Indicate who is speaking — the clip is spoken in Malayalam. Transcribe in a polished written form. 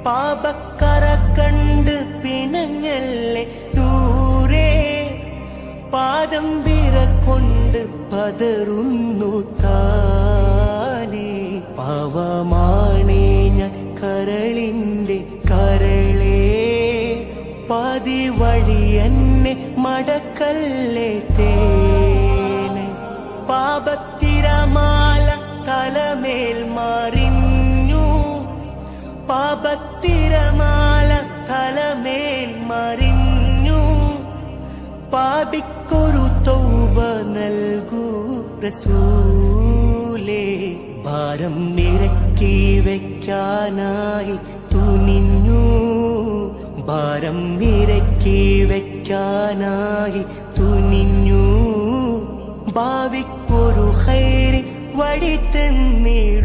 Speaker 1: പാപക്കറ കണ്ട് പിണങ്ങല്ലേ നൂറേ, പാദം വിറകൊണ്ട് പതറുന്നു താനേ. പാവമാണേ ഞാൻ കരളിന്റെ കരളേ, പാതി വഴി എന്നെ മടക്കല്ലേ തേനെ. പാപത്തിരമാല തലമേൽ മറിഞ്ഞു, പാപത്തിരമാല തലമേൽ മറിഞ്ഞു. പാപിക്കൊരു തൗബ നൽകൂ റസൂലേ, ഭാരം ഇറക്കി വെക്കാനായി തുനിഞ്ഞു, ഭാരം ഇറക്കി വെക്കാനായി തുനിഞ്ഞു. ഭാവിക്കൊരു ഖൈർ വഴി തന്നിടും